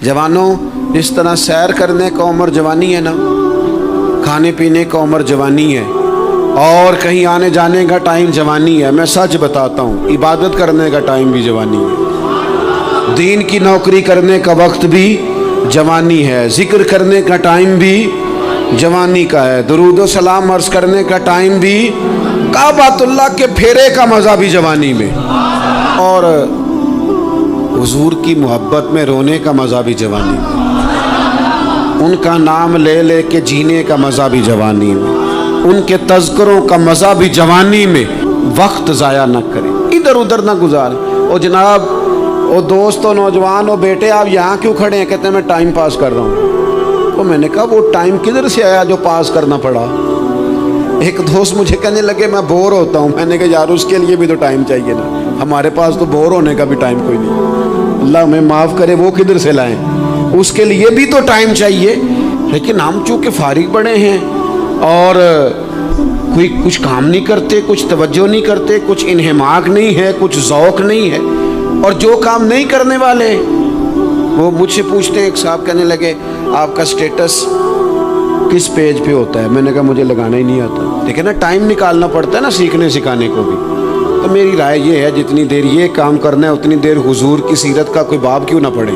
जवानों, जिस तरह सैर करने का उम्र जवानी है ना, खाने पीने का उम्र जवानी है, और कहीं आने जाने का टाइम जवानी है। मैं सच बताता हूँ, इबादत करने का टाइम भी जवानी है, दीन की नौकरी करने का वक्त भी जवानी है, जिक्र करने का टाइम भी जवानी का है, दुरूद व सलाम अर्ज करने का टाइम भी, काबातुल्लाह के फेरे का मज़ा भी जवानी में, और हुजूर की मोहब्बत में रोने का मज़ा भी जवानी में, उनका नाम ले ले के जीने का मज़ा भी जवानी में, उनके तज़किरों का मज़ा भी जवानी में। वक्त ज़ाया न करें, इधर उधर ना गुजारें। ओ जनाब, ओ दोस्त, ओ नौजवान, ओ बेटे, आप यहाँ क्यों खड़े हैं? कहते हैं मैं टाइम पास कर रहा हूँ। तो मैंने कहा वो टाइम किधर से आया जो पास करना पड़ा? एक दोस्त मुझे कहने लगे मैं बोर होता हूँ। मैंने कहा यार उसके लिए भी तो टाइम चाहिए ना, हमारे पास तो बोर होने का भी टाइम कोई नहीं। अल्लाह हमें माफ़ करे, वो किधर से लाएं? उसके लिए भी तो टाइम चाहिए। लेकिन हम चूँकि फारिग बड़े हैं और कोई कुछ काम नहीं करते, कुछ तवज्जो नहीं करते, कुछ इन्हमाक नहीं है, कुछ ज़ौक़ नहीं है, और जो काम नहीं करने वाले वो मुझसे पूछते हैं। एक साहब कहने लगे आपका स्टेटस किस पेज पे होता है? मैंने कहा मुझे लगाना ही नहीं आता। देखिए ना, टाइम निकालना पड़ता है ना सीखने सिखाने को भी। तो मेरी राय ये है, जितनी देर ये काम करना है उतनी देर हुजूर की सीरत का कोई बाब क्यों ना पढ़े,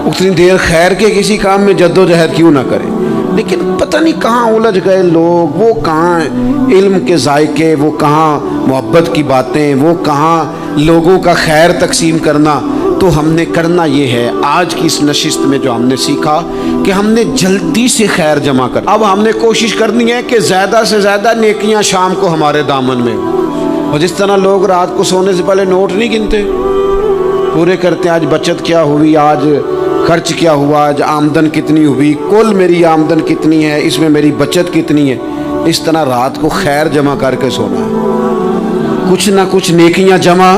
उतनी देर खैर के किसी काम में जद्दोजहद क्यों ना करें। लेकिन पता नहीं कहाँ उलझ गए लोग, वो कहाँ इल्म के जायके, वो कहाँ मोहब्बत की बातें, वो कहाँ लोगों का खैर तकसीम करना। तो हमने करना ये है, आज की इस नशिस्त में जो हमने सीखा कि हमने जल्दी से खैर जमा कर, अब हमने कोशिश करनी है कि ज़्यादा से ज़्यादा नेकियां शाम को हमारे दामन में हो। और जिस तरह लोग रात को सोने से पहले नोट नहीं गिनते, पूरे करते हैं आज बचत क्या हुई, आज खर्च क्या हुआ, आज आमदन कितनी हुई, कुल मेरी आमदन कितनी है, इसमें मेरी बचत कितनी है। इस तरह रात को खैर जमा करके सोना है, कुछ ना कुछ नेकियां जमा।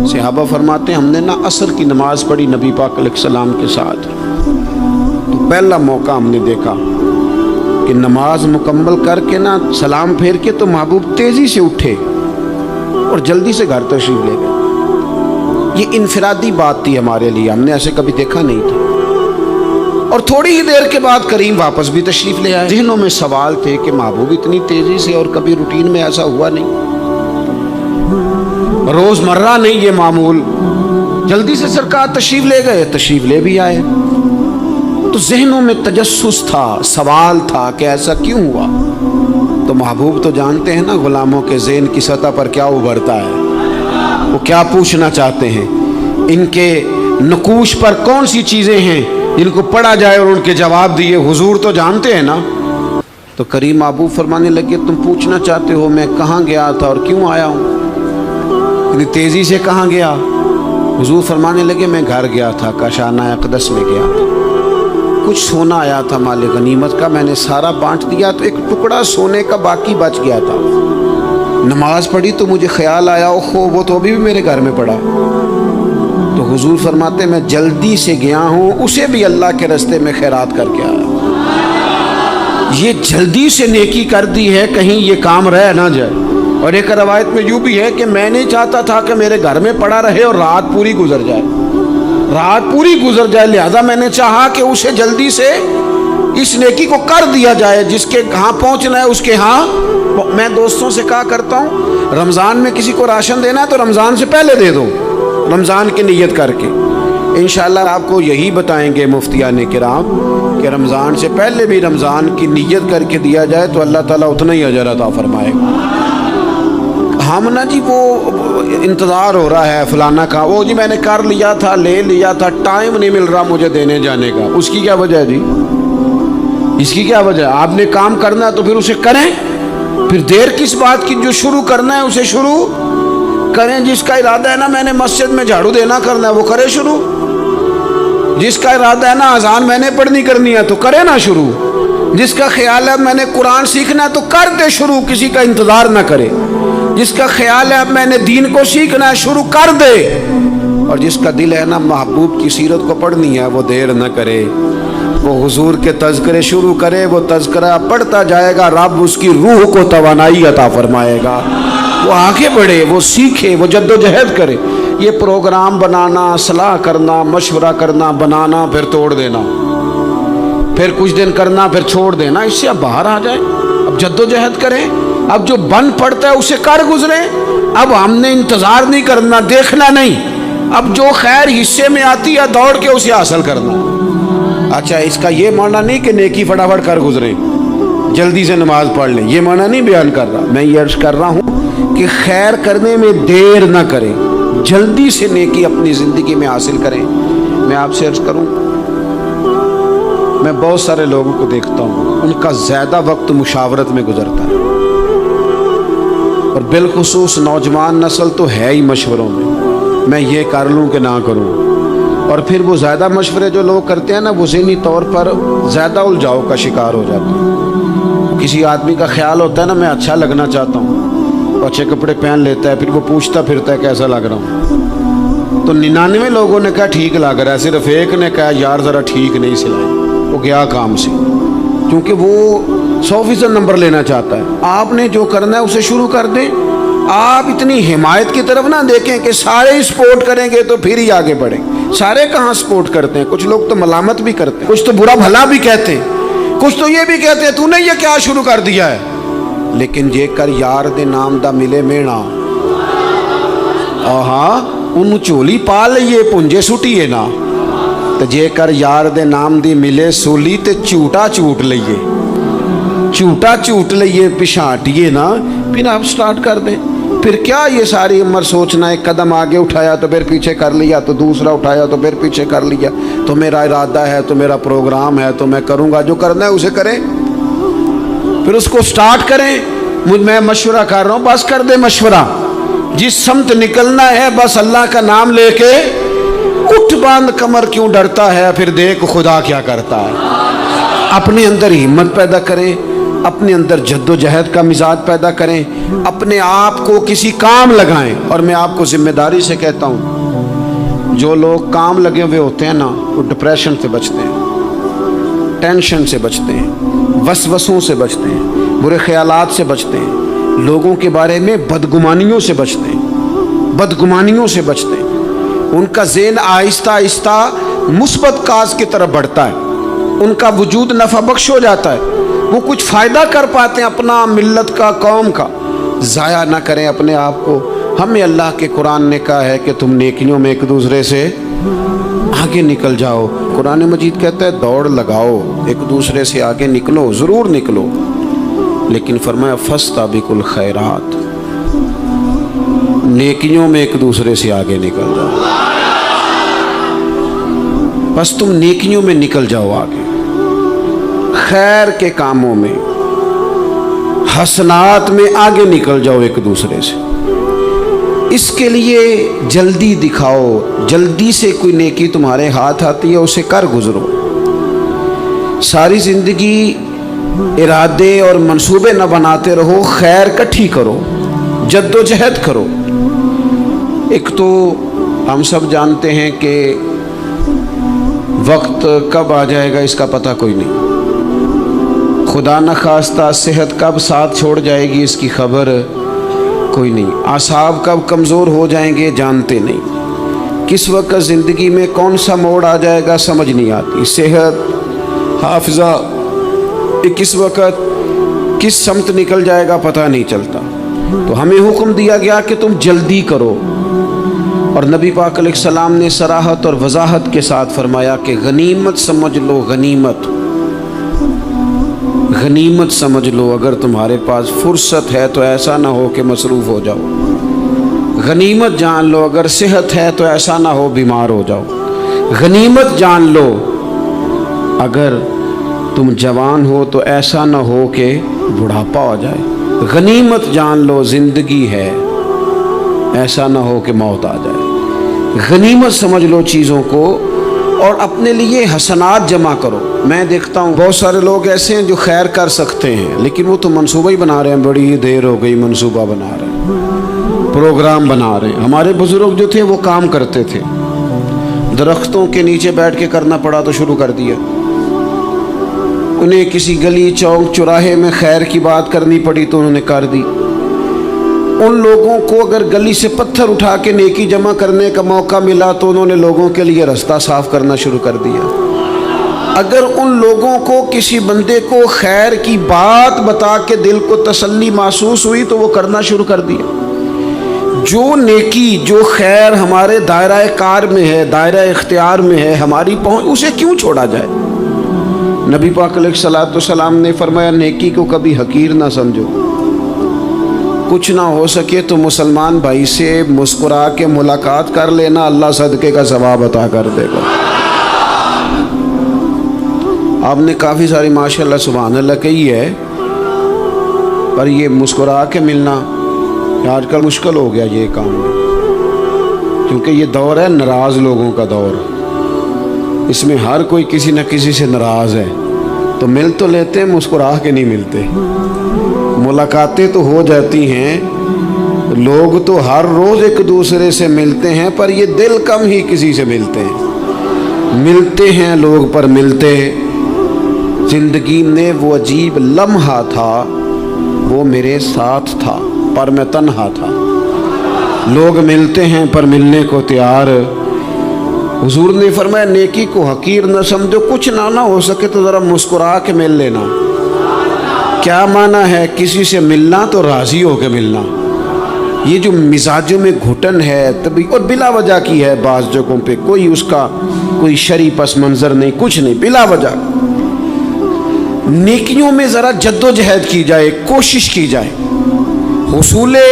सहाबा फरमाते हैं हमने ना असर की नमाज पढ़ी नबी पाक अलैहिस्सलाम के साथ, तो पहला मौका हमने देखा कि नमाज मुकम्मल करके ना सलाम फेर के तो महबूब तेज़ी से उठे और जल्दी से घर तशरीफ ले गए। ये इनफरादी बात थी हमारे लिए, हमने ऐसे कभी देखा नहीं था। और थोड़ी ही देर के बाद करीम वापस भी तशरीफ ले आए। ज़हनों में सवाल थे कि महबूब इतनी तेज़ी से, और कभी रूटीन में ऐसा हुआ नहीं, रोज़मर्रा नहीं ये मामूल, जल्दी से सरकार तशरीफ ले गए, तशरीफ ले भी आए। तो ज़हनों में तजस्सुस था, सवाल था कि ऐसा क्यों हुआ। तो महबूब तो जानते हैं ना गुलामों के ज़हन की सतह पर क्या उभरता है, वो क्या पूछना चाहते हैं, इनके नकूश पर कौन सी चीज़ें हैं जिनको पढ़ा जाए और उनके जवाब दिए। हुजूर तो जानते हैं ना। तो करीम महबूब फरमाने लगे तुम पूछना चाहते हो मैं कहाँ गया था और क्यों आया हूँ, इतनी तेज़ी से कहाँ गया? हुजूर फरमाने लगे मैं घर गया था, काशाना अक़दस में गया था, कुछ सोना आया था माल गनीमत का, मैंने सारा बांट दिया, तो एक टुकड़ा सोने का बाकी बच गया था। नमाज पढ़ी तो मुझे ख्याल आया ओहो वो तो अभी भी मेरे घर में पड़ा। तो हुजूर फरमाते मैं जल्दी से गया हूँ, उसे भी अल्लाह के रास्ते में खैरात करके आया। ये जल्दी से नेकी कर दी है, कहीं ये काम रह ना जाए। और एक रवायत में यूँ भी है कि मैं नहीं चाहता था कि मेरे घर में पड़ा रहे और रात पूरी गुजर जाए, रात पूरी गुजर जाए, लिहाजा मैंने चाहा कि उसे जल्दी से इस नेकी को कर दिया जाए, जिसके कहाँ पहुँचना है उसके यहाँ। मैं दोस्तों से कहा करता हूँ रमज़ान में किसी को राशन देना है तो रमज़ान से पहले दे दो, रमज़ान की नीयत करके। इंशाअल्लाह आपको यही बताएंगे मुफ्तियान किराम कि रमज़ान से पहले भी रमज़ान की नीयत करके दिया जाए तो अल्लाह ताला उतना ही अजर अता फरमाएगा। हम ना जी वो इंतज़ार हो रहा है फलाना का, वो जी मैंने कर लिया था, ले लिया था, टाइम नहीं मिल रहा मुझे देने जाने का। उसकी क्या वजह है जी, इसकी क्या वजह है? आपने काम करना है तो फिर उसे करें, फिर देर किस बात की? जो शुरू करना है उसे शुरू करें। जिसका इरादा है ना मैंने मस्जिद में झाड़ू देना करना है वो करे शुरू, जिसका इरादा है ना अजान मैंने पढ़नी करनी है तो करे ना शुरू, जिसका ख्याल है मैंने कुरान सीखना है तो कर दे शुरू, किसी का इंतज़ार ना करे। जिसका ख्याल है अब मैंने दीन को सीखना है शुरू कर दे, और जिसका दिल है ना महबूब की सीरत को पढ़नी है वो देर न करे, वो हुजूर के तज़किरे शुरू करे, वो तज़किरा पढ़ता जाएगा, रब उसकी रूह को तवानाई अता फरमाएगा, वो आगे बढ़े, वो सीखे, वो जद्दोजहद करे। یہ پروگرام بنانا، صلاح کرنا، مشورہ کرنا، بنانا پھر توڑ دینا، پھر کچھ دن کرنا پھر چھوڑ دینا، اس سے اب باہر آ جائیں، اب جد و جہد کریں، اب جو بن پڑتا ہے اسے کر گزریں۔ اب ہم نے انتظار نہیں کرنا، دیکھنا نہیں، اب جو خیر حصے میں آتی ہے دوڑ کے اسے حاصل کرنا۔ اچھا، اس کا یہ معنی نہیں کہ نیکی فٹافٹ کر گزریں، جلدی سے نماز پڑھ لیں، یہ معنی نہیں بیان کر رہا۔ میں یہ عرض کر رہا ہوں کہ خیر کرنے میں دیر نہ کریں، جلدی سے نیکی اپنی زندگی میں حاصل کریں۔ میں آپ سے عرض کروں، میں بہت سارے لوگوں کو دیکھتا ہوں، ان کا زیادہ وقت مشاورت میں گزرتا ہے، اور بالخصوص نوجوان نسل تو ہے ہی مشوروں میں یہ کر لوں کہ نہ کروں، اور پھر وہ زیادہ مشورے جو لوگ کرتے ہیں نا، وہ ذہنی طور پر زیادہ الجھاؤ کا شکار ہو جاتے ہیں۔ کسی آدمی کا خیال ہوتا ہے نا، میں اچھا لگنا چاہتا ہوں، اچھے کپڑے پہن لیتا ہے، پھر وہ پوچھتا پھرتا ہے کیسا لگ رہا ہوں، تو 99 لوگوں نے کہا ٹھیک لگ رہا ہے، صرف ایک نے کہا یار ذرا ٹھیک نہیں سلائی، وہ گیا کام سے، کیونکہ وہ 100% نمبر لینا چاہتا ہے۔ آپ نے جو کرنا ہے اسے شروع کر دیں، آپ اتنی حمایت کی طرف نہ دیکھیں کہ سارے ہی سپورٹ کریں گے تو پھر ہی آگے بڑھیں۔ سارے کہاں سپورٹ کرتے ہیں، کچھ لوگ تو ملامت بھی کرتے ہیں، کچھ تو برا بھلا بھی کہتے ہیں، کچھ تو یہ بھی کہتے ہیں تو نے یہ کیا شروع کر دیا ہے۔ لیکن جے کر یار دے نام دا ملے مینا، آہا ان چولی پا لئیے پنجے سٹیے نا، تو جے کر یار دے نام دی ملے سولی تے چوٹا چوٹ لئیے، چوٹا چوٹ لئیے پشانٹیے نا، پھر آپ سٹارٹ کر دیں۔ پھر کیا یہ ساری عمر سوچنا، ایک قدم آگے اٹھایا تو پھر پیچھے کر لیا، تو دوسرا اٹھایا تو پھر پیچھے کر لیا، تو میرا ارادہ ہے، تو میرا پروگرام ہے، تو میں کروں گا، جو کرنا ہے اسے کریں، پھر اس کو سٹارٹ کریں۔ میں مشورہ کر رہا ہوں، بس کر دے مشورہ، جس سمت نکلنا ہے بس اللہ کا نام لے کے اٹھ باندھ کمر، کیوں ڈرتا ہے، پھر دیکھ خدا کیا کرتا ہے۔ اپنے اندر ہمت پیدا کریں، اپنے اندر جد و جہد کا مزاج پیدا کریں، اپنے آپ کو کسی کام لگائیں۔ اور میں آپ کو ذمہ داری سے کہتا ہوں، جو لوگ کام لگے ہوئے ہوتے ہیں نا، وہ ڈپریشن سے بچتے ہیں، ٹینشن سے بچتے ہیں، وسوسوں سے بچتے ہیں، برے خیالات سے بچتے ہیں، لوگوں کے بارے میں بدگمانیوں سے بچتے ہیں، بدگمانیوں سے بچتے ہیں۔ ان کا ذہن آہستہ آہستہ مثبت کاز کی طرف بڑھتا ہے، ان کا وجود نفع بخش ہو جاتا ہے، وہ کچھ فائدہ کر پاتے ہیں اپنا، ملت کا، قوم کا۔ ضائع نہ کریں اپنے آپ کو۔ ہمیں اللہ کے قرآن نے کہا ہے کہ تم نیکیوں میں ایک دوسرے سے آگے نکل جاؤ۔ قرآن مجید کہتا ہے دوڑ لگاؤ، ایک دوسرے سے آگے نکلو، ضرور نکلو، لیکن فرمایا فاستبقوا الخیرات، نیکیوں میں ایک دوسرے سے آگے نکل جاؤ۔ بس تم نیکیوں میں نکل جاؤ آگے، خیر کے کاموں میں، حسنات میں آگے نکل جاؤ ایک دوسرے سے۔ اس کے لیے جلدی دکھاؤ، جلدی سے کوئی نیکی تمہارے ہاتھ آتی ہے اسے کر گزرو۔ ساری زندگی ارادے اور منصوبے نہ بناتے رہو، خیر کٹھی کرو، جد و جہد کرو۔ ایک تو ہم سب جانتے ہیں کہ وقت کب آ جائے گا اس کا پتہ کوئی نہیں، خدا نخواستہ صحت کب ساتھ چھوڑ جائے گی اس کی خبر کوئی نہیں، اعصاب کب کمزور ہو جائیں گے جانتے نہیں، کس وقت زندگی میں کون سا موڑ آ جائے گا سمجھ نہیں آتی، صحت، حافظہ کس وقت کس سمت نکل جائے گا پتہ نہیں چلتا۔ تو ہمیں حکم دیا گیا کہ تم جلدی کرو، اور نبی پاک علیہ السلام نے صراحت اور وضاحت کے ساتھ فرمایا کہ غنیمت سمجھ لو، غنیمت غنیمت سمجھ لو، اگر تمہارے پاس فرصت ہے تو ایسا نہ ہو کہ مصروف ہو جاؤ، غنیمت جان لو، اگر صحت ہے تو ایسا نہ ہو بیمار ہو جاؤ، غنیمت جان لو، اگر تم جوان ہو تو ایسا نہ ہو کہ بڑھاپا ہو جائے، غنیمت جان لو زندگی ہے، ایسا نہ ہو کہ موت آ جائے۔ غنیمت سمجھ لو چیزوں کو، اور اپنے لیے حسنات جمع کرو۔ میں دیکھتا ہوں بہت سارے لوگ ایسے ہیں جو خیر کر سکتے ہیں، لیکن وہ تو منصوبہ ہی بنا رہے ہیں، بڑی دیر ہو گئی منصوبہ بنا رہے ہیں، پروگرام بنا رہے ہیں۔ ہمارے بزرگ جو تھے وہ کام کرتے تھے، درختوں کے نیچے بیٹھ کے کرنا پڑا تو شروع کر دیا، انہیں کسی گلی چوک چوراہے میں خیر کی بات کرنی پڑی تو انہوں نے کر دی، उन लोगों को अगर गली से पत्थर उठा के नेकी जमा करने का मौका मिला तो उन्होंने लोगों के लिए रास्ता साफ करना शुरू कर दिया। अगर उन लोगों को किसी बंदे को खैर की बात बता के दिल को तसल्ली महसूस हुई तो वो करना शुरू कर दिया। जो नेकी जो खैर हमारे दायरा कार में है, दायरा इख्तियार में है, हमारी पहुँच, उसे क्यों छोड़ा जाए। नबी पाक अलैहिस्सलाम ने फरमाया नेकी को कभी हकीर ना समझो। कुछ ना हो सके तो मुसलमान भाई से मुस्कुरा के मुलाकात कर लेना, अल्लाह सदके का सवाब अता कर देगा। आपने काफ़ी सारी माशाल्लाह सुभान अल्लाह कही है, पर ये मुस्कुरा के मिलना आजकल मुश्किल हो गया ये काम, क्योंकि ये दौर है नाराज़ लोगों का दौर। इसमें हर कोई किसी न किसी से नाराज़ है, तो मिल तो लेते हैं, मुस्कुरा के नहीं मिलते। मुलाकातें तो हो जाती हैं, लोग तो हर रोज़ एक दूसरे से मिलते हैं, पर ये दिल कम ही किसी से मिलते हैं। मिलते हैं लोग पर मिलते, ज़िंदगी में वो अजीब लम्हा था, वो मेरे साथ था पर मैं तन्हा था। लोग मिलते हैं पर मिलने को तैयार। हुजूर ने फरमाया नेकी को हकीर न समझो, कुछ ना हो सके तो ज़रा मुस्कुरा के मिल लेना। क्या माना है किसी से मिलना तो राज़ी हो के मिलना। ये जो मिजाजों में घुटन है तभी, और बिला वजह की है बाज़ जगहों पे, कोई उसका कोई शरी पस मंज़र नहीं, कुछ नहीं, बिला वजह। नेकियों में ज़रा जद्दोजहद की जाए, कोशिश की जाए, हुसूले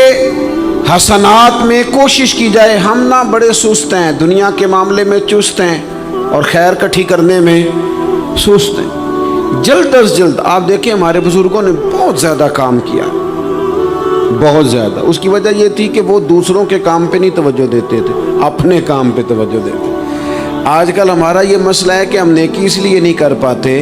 हसनात में कोशिश की जाए। हम ना बड़े सुस्त हैं, दुनिया के मामले में चुस्त हैं और खैर इकट्ठी करने में सुस्त हैं। जल्द अज जल्द आप देखें हमारे बुजुर्गों ने बहुत ज़्यादा काम किया, बहुत ज़्यादा। उसकी वजह ये थी कि वो दूसरों के काम पे नहीं तवज्जो देते थे, अपने काम पे तवज्जो देते। आजकल हमारा ये मसला है कि हम नेकी इसलिए नहीं कर पाते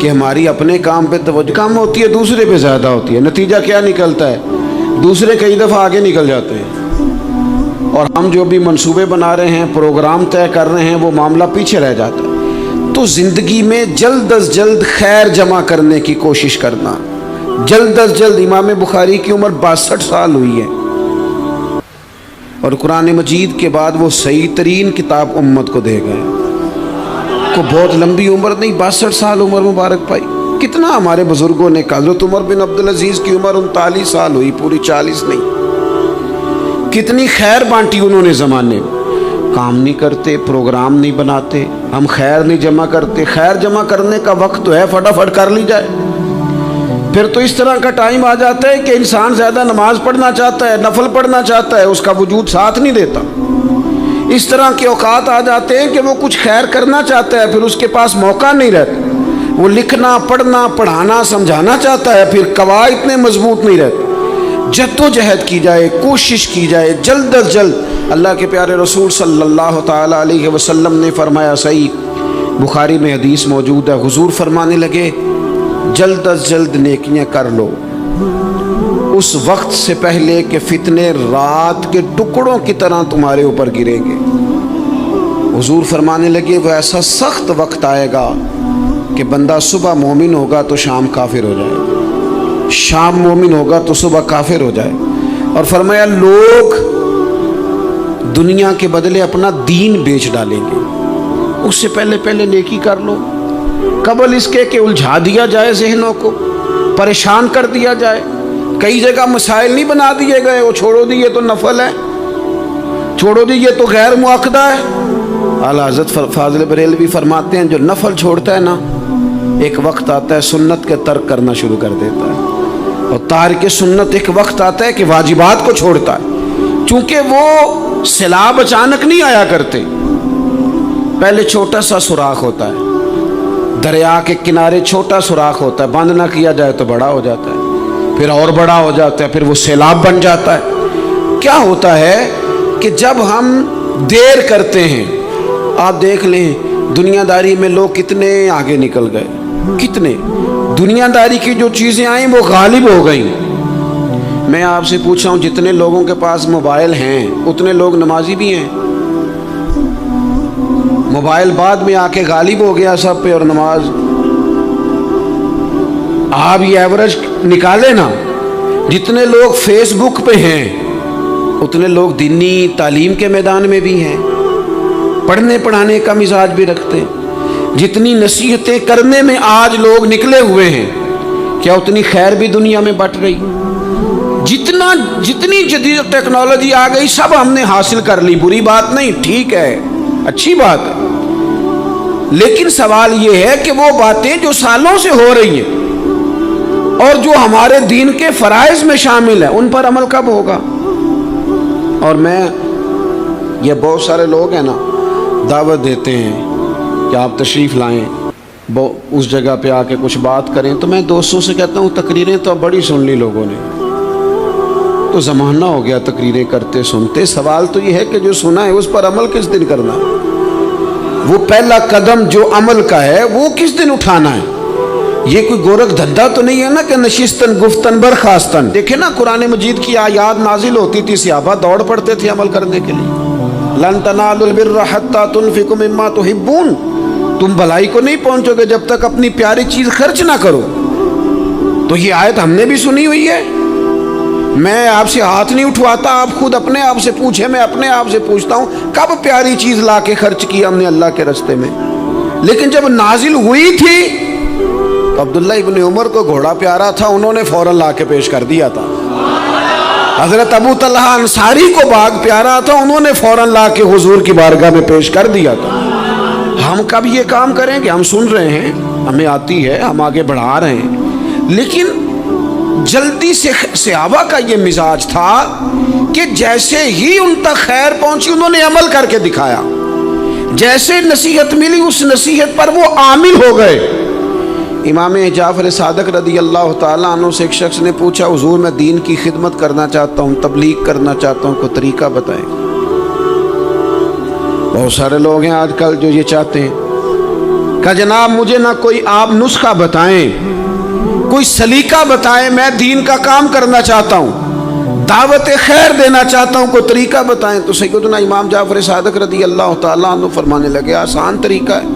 कि हमारी अपने काम पे तवज्जो कम होती है, दूसरे पे ज़्यादा होती है। नतीजा क्या निकलता है, दूसरे कई दफ़ा आगे निकल जाते हैं और हम जो भी मंसूबे बना रहे हैं, प्रोग्राम तय कर रहे हैं, वो मामला पीछे रह जाता है। तो ज़िंदगी में जल्द अज जल्द खैर जमा करने की कोशिश करना, जल्द अज जल्द। इमाम बुखारी की उम्र 62 साल हुई है और कुरान मजीद के बाद वो सही तरीन किताब उम्मत को दे गए। को बहुत लंबी उम्र नहीं, 62 साल उम्र मुबारक पाई। कितना हमारे बुजुर्गों ने, हज़रत उमर बिन अब्दुल अजीज़ की उम्र 39 साल हुई, पूरी 40 नहीं। कितनी खैर बांटी उन्होंने ज़माने में। काम नहीं करते, प्रोग्राम नहीं बनाते, हम खैर नहीं जमा करते। खैर जमा करने का वक्त तो है, फटाफट कर ली जाए। फिर तो इस तरह का टाइम आ जाता है कि इंसान ज़्यादा नमाज पढ़ना चाहता है, नफल पढ़ना चाहता है, उसका वजूद साथ नहीं देता। इस तरह के औकात आ जाते हैं कि वो कुछ खैर करना चाहता है, फिर उसके पास मौका नहीं रहता। वो लिखना, पढ़ना, पढ़ाना, समझाना चाहता है, फिर कवायद इतने मजबूत नहीं रहते। जद्दोजहद की जाए, कोशिश की जाए, जल्द अज जल्द। अल्लाह के प्यारे रसूल सल्लल्लाहु ताला अलैहि वसल्लम ने फरमाया, सही बुखारी में हदीस मौजूद है, हुजूर फरमाने लगे जल्द अज जल्द नेकियां कर लो उस वक्त से पहले कि फितने रात के टुकड़ों की तरह तुम्हारे ऊपर गिरेंगे। हुजूर फरमाने लगे वो ऐसा सख्त वक्त आएगा कि बंदा सुबह मोमिन होगा तो शाम काफिर हो जाए, शाम मोमिन होगा तो सुबह काफिर हो जाए। और फरमाया लोग दुनिया के बदले अपना दीन बेच डालेंगे। उससे पहले पहले नेकी कर लो, कबल इसके कि उलझा दिया जाए, जहनों को परेशान कर दिया जाए। कई जगह मसाइल नहीं बना दिए गए, वो छोड़ो दी ये तो नफल है, छोड़ो दी ये तो गैर मुअक्कदा है। आला हज़रत फाज़िल बरेलवी फरमाते हैं जो नफल छोड़ता है ना, एक वक्त आता है सुन्नत के तर्क करना शुरू कर देता है, और तारिक सुन्नत एक वक्त आता है कि वाजिबात को छोड़ता है। चूँकि वो सैलाब अचानक नहीं आया करते, पहले छोटा सा सुराख होता है, दरिया के किनारे छोटा सुराख होता है, बंद ना किया जाए तो बड़ा हो जाता है, फिर और बड़ा हो जाता है, फिर वो सैलाब बन जाता है। क्या होता है कि जब हम देर करते हैं, आप देख लें दुनियादारी में लोग कितने आगे निकल गए, कितने दुनियादारी की जो चीज़ें आई वो गालिब हो गई। मैं आपसे पूछ रहा हूँ जितने लोगों के पास मोबाइल हैं उतने लोग नमाजी भी हैं। मोबाइल बाद में आके गालिब हो गया सब पे, और नमाज आप ये एवरेज निकाले ना, जितने लोग फेसबुक पे हैं उतने लोग दीनी तालीम के मैदान में भी हैं, पढ़ने पढ़ाने का मिजाज भी रखते हैं। जितनी नसीहतें करने में आज लोग निकले हुए हैं, क्या उतनी खैर भी दुनिया में बट रही? जितनी जदीद टेक्नोलॉजी आ गई सब हमने हासिल कर ली, बुरी बात नहीं, ठीक है, अच्छी बात है। लेकिन सवाल यह है कि वो बातें जो सालों से हो रही हैं और जो हमारे दीन के फराइज में शामिल है, उन पर अमल कब होगा? और ये बहुत सारे लोग हैं ना, दावत देते हैं कि आप तशरीफ़ लाएं, उस जगह पे आके कुछ बात करें, तो मैं दोस्तों से कहता हूँ तकरीरें तो बड़ी सुन ली लोगों ने, तो ज़माना हो गया तकरीरें करते सुनते। सवाल तो ये है कि जो सुना है उस पर अमल किस दिन करना है? वो पहला कदम जो अमल का है वो किस दिन उठाना है? ये कोई गोरख धंधा तो नहीं है ना कि नशिस्तन गुफ्तन बरखास्तन। देखे ना कुरान मजीद की आयात नाजिल होती थी, सहाबा दौड़ पड़ते थे अमल करने के लिए। लन तनालुल बिर्रा हत्ता तुनफिकु मिम्मा तुहिब्बून, तुम भलाई को नहीं पहुंचोगे जब तक अपनी प्यारी चीज खर्च ना करो। तो ये आयत हमने भी सुनी हुई है। मैं आपसे हाथ नहीं उठवाता, आप खुद अपने आप से पूछे, मैं अपने आप से पूछता हूँ कब प्यारी चीज ला के खर्च की हमने अल्लाह के रास्ते में? लेकिन जब नाजिल हुई थी तो अब्दुल्ला इब्न उमर को घोड़ा प्यारा था, उन्होंने फौरन ला के पेश कर दिया था। हजरत अबू तलहा अंसारी को बाग प्यारा था, उन्होंने फौरन ला के हुजूर की बारगाह में पेश कर दिया था। हम कब ये काम करेंगे? हम सुन रहे हैं, हमें आती है, हम आगे बढ़ा रहे हैं, लेकिन जल्दी से सहाबा का ये मिजाज था कि जैसे ही उन तक खैर पहुंची उन्होंने अमल करके दिखाया। जैसे नसीहत मिली उस नसीहत पर वो आमिल हो गए। इमाम जाफर सादक रदी अल्लाह ताला अन्हु से एक शख्स ने पूछा, हुजूर मैं दीन की खिदमत करना चाहता हूँ, तबलीग करना चाहता हूँ, कोई तरीका बताएं। बहुत सारे लोग हैं आजकल जो ये चाहते हैं कि जनाब मुझे ना कोई आप नुस्खा बताएं, कोई सलीका बताएं, मैं दीन का काम करना चाहता हूँ, दावत खैर देना चाहता हूँ, कोई तरीका बताएं। तो सैयदना इमाम जाफर सादक रदी अल्लाह ताला अन्हु फरमाने लगे, आसान तरीका है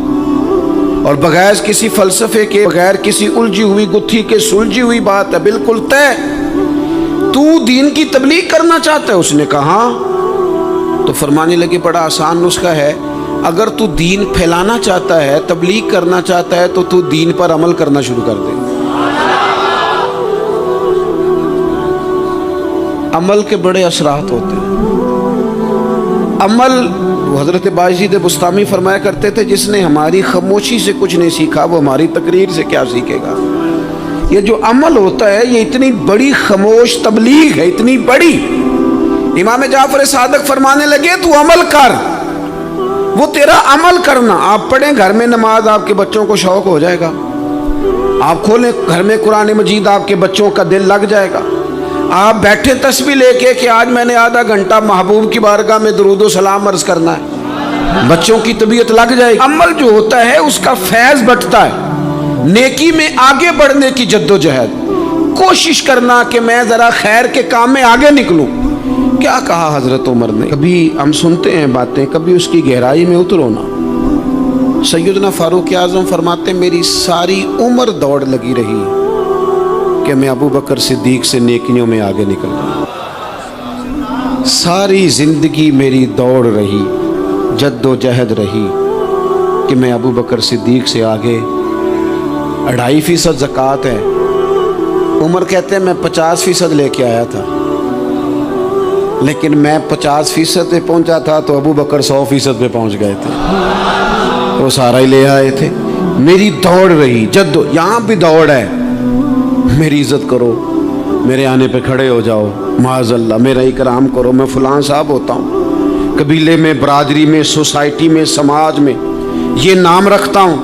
और बगैर किसी फलसफे के, बगैर किसी उलझी हुई गुत्थी के सुलझी हुई बात है, बिल्कुल तय। तू दीन की तबलीग करना चाहता है? उसने कहा। तो फरमाने लगे बड़ा आसान नुस्खा है, अगर तू दीन फैलाना चाहता है, तबलीग करना चाहता है, तो तू दीन पर अमल करना शुरू कर दे। अमल के बड़े असरात होते हैं। अमल, हजरत बायज़ीद बुस्तामी फरमाया करते थे, जिसने हमारी खामोशी से कुछ नहीं सीखा वो हमारी तकरीर से क्या सीखेगा। ये जो अमल होता है ये इतनी बड़ी खामोश तबलीग है, इतनी बड़ी। इमाम जाफर सादक फरमाने लगे तू अमल कर, वो तेरा अमल करना। आप पढ़ें घर में नमाज, आपके बच्चों को शौक हो जाएगा। आप खोलें घर में कुरान मजीद, आपके बच्चों का दिल लग जाएगा। आप बैठे तस्बीह लेके कि आज मैंने आधा घंटा महबूब की बारगाह में दुरूद व सलाम अर्ज करना है, बच्चों की तबीयत लग जाएगी। अमल जो होता है उसका फैज बढ़ता है, नेकी में आगे बढ़ने की जद्दोजहद, कोशिश करना कि मैं जरा खैर के काम में आगे निकलूं। क्या कहा हजरत उमर ने? कभी हम सुनते हैं बातें, कभी उसकी गहराई में उतरो ना। सैयदना फारूक आजम फरमाते मेरी सारी उम्र दौड़ लगी रही कि मैं अबू बकर सिद्दीक से नेकियों में आगे निकल रहा। सारी जिंदगी मेरी दौड़ रही, जद्दोजहद रही कि मैं अबू बकर सिद्दीक से आगे। 2.5% ज़कात है। उमर कहते हैं मैं 50% लेके आया था, लेकिन मैं 50% पे पहुंचा था तो अबू बकर 100% पे पहुंच गए थे, वो सारा ही ले आए थे। मेरी दौड़ रही, जद्दो, यहाँ भी दौड़ है। मेरी इज्जत करो, मेरे आने पे खड़े हो जाओ, माज़अल्लाह मेरा इकराम करो, मैं फलां साहब होता हूँ, कबीले में, बरादरी में, सोसाइटी में, समाज में ये नाम रखता हूँ,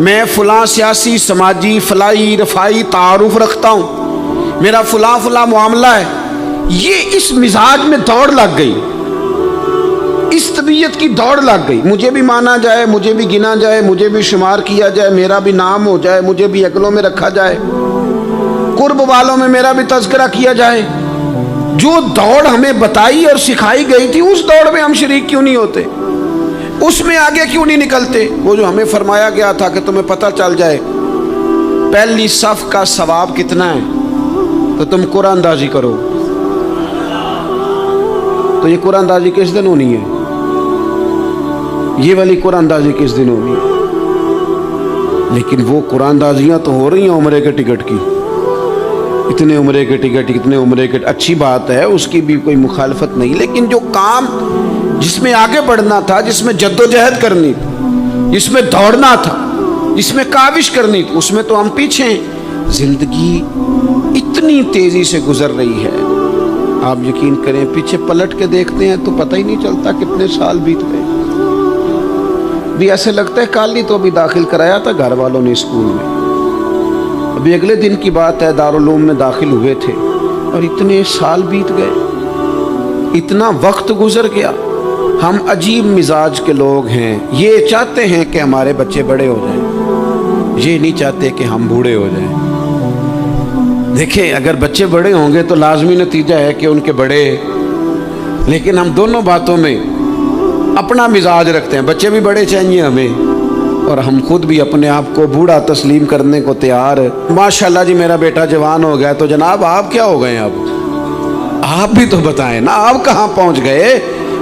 मैं फलां सियासी, समाजी, फलाई, रफाई तारुफ रखता हूँ, मेरा फलां फलां मामला है। ये इस मिजाज में दौड़ लग गई, इस तबीयत की दौड़ लग गई। मुझे भी माना जाए, मुझे भी गिना जाए, मुझे भी शुमार किया जाए, मेरा भी नाम हो जाए, मुझे भी अगलों में रखा जाए, कुर्ब वालों में मेरा भी तज़किरा किया जाए। जो दौड़ हमें बताई और सिखाई गई थी उस दौड़ में हम शरीक क्यों नहीं होते, उसमें आगे क्यों नहीं निकलते? वो जो हमें फरमाया गया था कि तुम्हें पता चल जाए पहली सफ का सवाब कितना है, تو تم قرآن اندازی کرو. تو یہ قرآن اندازی کس دن ہونی ہے؟ یہ والی قرآن اندازی کس دن ہونی ہے؟ لیکن وہ قرآن اندازیاں تو ہو رہی ہیں عمرے کے ٹکٹ کی. اتنے عمرے کے ٹکٹ، اتنے عمرے کے، اچھی بات ہے، اس کی بھی کوئی مخالفت نہیں، لیکن جو کام جس میں آگے بڑھنا تھا، جس میں جد و جہد کرنی تھی، جس میں دوڑنا تھا، جس میں کاوش کرنی تھی، اس میں تو ہم پیچھے ہیں. زندگی اتنی تیزی سے گزر رہی ہے، آپ یقین کریں پیچھے پلٹ کے دیکھتے ہیں تو پتہ ہی نہیں چلتا کتنے سال بیت گئے. بھی ایسے لگتا ہے کل ہی تو ابھی داخل کرایا تھا گھر والوں نے اسکول میں، ابھی اگلے دن کی بات ہے دارالعلوم میں داخل ہوئے تھے اور اتنے سال بیت گئے، اتنا وقت گزر گیا. ہم عجیب مزاج کے لوگ ہیں، یہ چاہتے ہیں کہ ہمارے بچے بڑے ہو جائیں، یہ نہیں چاہتے کہ ہم بوڑھے ہو جائیں. دیکھیں اگر بچے بڑے ہوں گے تو لازمی نتیجہ ہے کہ ان کے بڑے، لیکن ہم دونوں باتوں میں اپنا مزاج رکھتے ہیں. بچے بھی بڑے چاہیے ہمیں اور ہم خود بھی اپنے آپ کو بوڑھا تسلیم کرنے کو تیار. ماشاءاللہ جی میرا بیٹا جوان ہو گیا، تو جناب آپ کیا ہو گئے؟ اب آپ بھی تو بتائیں نا، آپ کہاں پہنچ گئے؟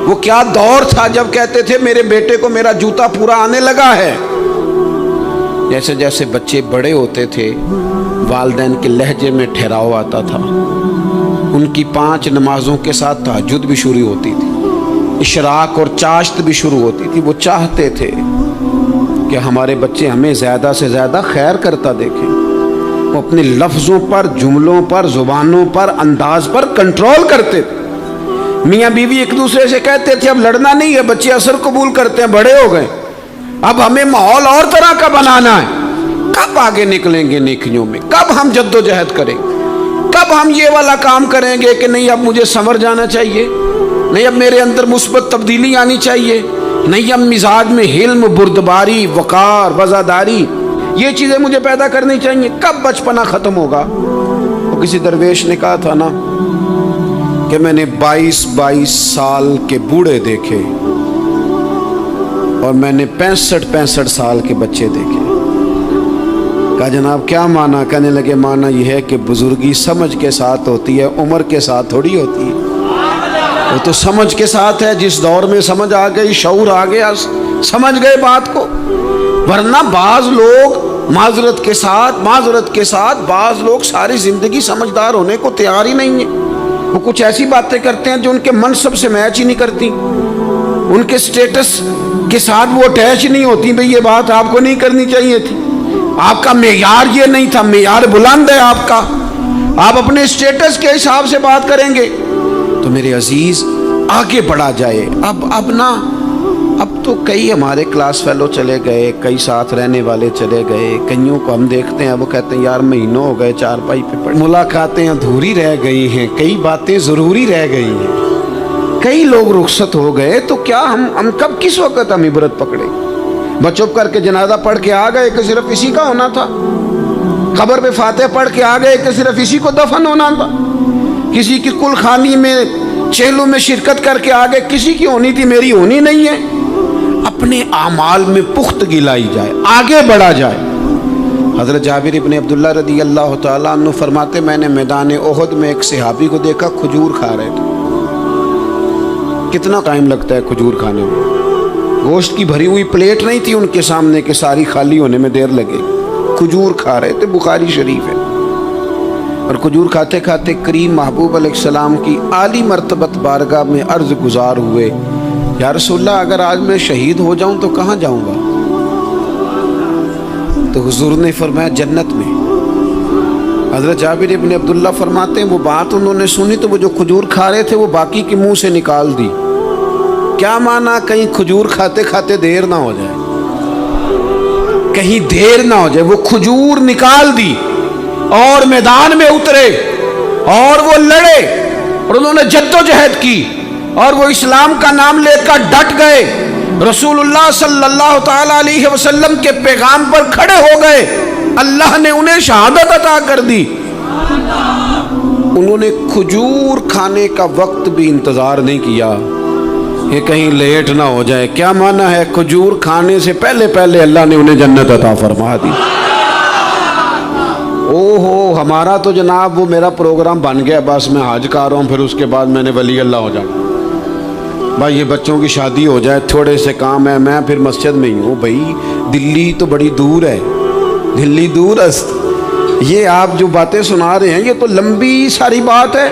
وہ کیا دور تھا جب کہتے تھے میرے بیٹے کو میرا جوتا پورا آنے لگا ہے. جیسے جیسے بچے بڑے ہوتے تھے والدین کے لہجے میں ٹھہراؤ آتا تھا، ان کی 5 نمازوں کے ساتھ تہجد بھی شروع ہوتی تھی، اشراق اور چاشت بھی شروع ہوتی تھی. وہ چاہتے تھے کہ ہمارے بچے ہمیں زیادہ سے زیادہ خیر کرتا دیکھیں. وہ اپنے لفظوں پر، جملوں پر، زبانوں پر، انداز پر کنٹرول کرتے تھے. میاں بیوی ایک دوسرے سے کہتے تھے اب لڑنا نہیں ہے، بچے اثر قبول کرتے ہیں، بڑے ہو گئے، اب ہمیں ماحول اور طرح کا بنانا ہے. کب آگے نکلیں گے نیکیوں میں؟ کب ہم جد و جہد کریں گے؟ کب ہم یہ والا کام کریں گے کہ نہیں اب مجھے سنور جانا چاہیے، نہیں اب میرے اندر مثبت تبدیلی آنی چاہیے، نہیں اب مزاج میں حلم، بردباری، وقار، وزاداری، یہ چیزیں مجھے پیدا کرنی چاہیے؟ کب بچپنا ختم ہوگا؟ وہ کسی درویش نے کہا تھا نا کہ میں نے 22 سال کے بوڑھے دیکھے اور میں نے 65 سال کے بچے دیکھے. کہا جناب کیا معنی؟ کہنے لگے معنی یہ ہے کہ بزرگی سمجھ کے ساتھ ہوتی ہے، عمر کے ساتھ تھوڑی ہوتی ہے. وہ تو سمجھ کے ساتھ ہے، جس دور میں سمجھ آ گئی، شعور آ گیا، سمجھ گئے بات کو. ورنہ بعض لوگ معذرت کے ساتھ بعض لوگ ساری زندگی سمجھدار ہونے کو تیار ہی نہیں ہیں. وہ کچھ ایسی باتیں کرتے ہیں جو ان کے منصب سے میچ ہی نہیں کرتی، ان کے سٹیٹس کے ساتھ وہ اٹیچ نہیں ہوتی. بھئی یہ بات آپ کو نہیں کرنی چاہیے تھی، آپ کا معیار یہ نہیں تھا، معیار بلند ہے آپ کا، آپ اپنے سٹیٹس کے حساب سے بات کریں گے. تو میرے عزیز آگے بڑھا جائے. اب تو کئی ہمارے کلاس فیلو چلے گئے، کئی ساتھ رہنے والے چلے گئے، کئیوں کو ہم دیکھتے ہیں وہ کہتے ہیں یار مہینوں ہو گئے چارپائی پہ پڑے، ملاقاتیں ادھوری رہ گئی ہیں، کئی باتیں ضروری رہ گئی ہیں، کئی لوگ رخصت ہو گئے. تو کیا ہم کب کس وقت ہم عبرت پکڑے؟ بس چپ کر کے جنازہ پڑھ کے آ گئے کہ صرف اسی کا ہونا تھا، قبر پہ فاتحہ پڑھ کے آ گئے کہ صرف اسی کو دفن ہونا تھا، کسی کی کل خانی میں چہلوں میں شرکت کر کے آگے کسی کی ہونی تھی، میری ہونی نہیں ہے. اپنے اعمال میں پختگی لائی جائے، آگے بڑھا جائے. حضرت جابر ابن عبداللہ رضی اللہ تعالیٰ عنہ فرماتے میں نے میدان احد میں ایک صحابی کو دیکھا کھجور کھا رہے تھے. کتنا ٹائم لگتا ہے کھجور کھانے میں؟ گوشت کی بھری ہوئی پلیٹ نہیں تھی ان کے سامنے کہ ساری خالی ہونے میں دیر لگے. کھجور کھا رہے تھے، بخاری شریف ہے. اور کھجور کھاتے کھاتے کریم محبوب علیہ السلام کی عالی مرتبت بارگاہ میں عرض گزار ہوئے یا رسول اللہ اگر آج میں شہید ہو جاؤں تو کہاں جاؤں گا؟ تو حضور نے فرمایا جنت میں. حضرت جابر ابن عبداللہ فرماتے ہیں وہ بات انہوں نے سنی تو وہ جو کھجور کھا رہے تھے وہ باقی کے منہ سے نکال دی. کیا معنی؟ کہیں کھجور کھاتے کھاتے دیر نہ ہو جائے، کہیں دیر نہ ہو جائے. وہ کھجور نکال دی اور میدان میں اترے اور وہ لڑے اور انہوں نے جد و جہد کی اور وہ اسلام کا نام لے کر ڈٹ گئے، رسول اللہ صلی اللہ تعالی علیہ وسلم کے پیغام پر کھڑے ہو گئے. اللہ نے انہیں شہادت عطا کر دی. انہوں نے کھجور کھانے کا وقت بھی انتظار نہیں کیا کہ کہیں لیٹ نہ ہو جائے. کیا معنی ہے؟ کھجور کھانے سے پہلے اللہ نے انہیں جنت عطا فرما دی. ओहो हमारा तो जनाब वो मेरा प्रोग्राम बन गया, बस मैं हज कर रहा हूँ, फिर उसके बाद मैंने वली अल्लाह हो जाना। भाई ये बच्चों की शादी हो जाए, थोड़े से काम है, मैं फिर मस्जिद में ही हूँ। भाई दिल्ली तो बड़ी दूर है, दिल्ली दूरस्त। ये आप जो बातें सुना रहे हैं ये तो लंबी सारी बात है,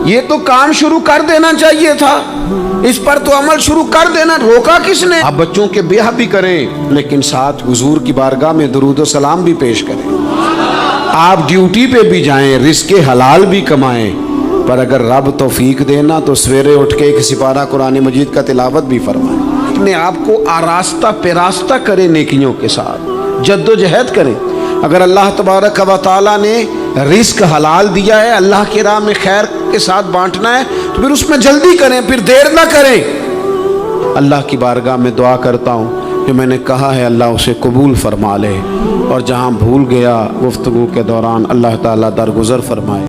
ये तो काम शुरू कर देना चाहिए था, इस पर तो अमल शुरू कर देना, रोका किसने? आप बच्चों के ब्याह भी करें लेकिन साथ हुजूर की बारगाह में दुरूद व सलाम भी पेश करें। आप ड्यूटी पे भी जाएं, रिज़्क़े हलाल भी कमाएं, पर अगर रब तौफीक देना तो सवेरे उठ के एक सिपारा कुरान मजीद का तिलावत भी फरमाएं। अपने आप को आरास्ता पेरास्ता करें, नेकियों के साथ जद्दोजहद करें। अगर अल्लाह तबारक व तआला ने रिस्क हलाल दिया है, अल्लाह की राह में खैर के साथ बांटना है, तो फिर उसमें जल्दी करें, फिर देर ना करें। अल्लाह की बारगाह में दुआ करता हूँ जो मैंने कहा है अल्लाह उसे कबूल फरमा ले, और जहाँ भूल गया गुफ्तगू के दौरान अल्लाह ताला दरगुजर फरमाए।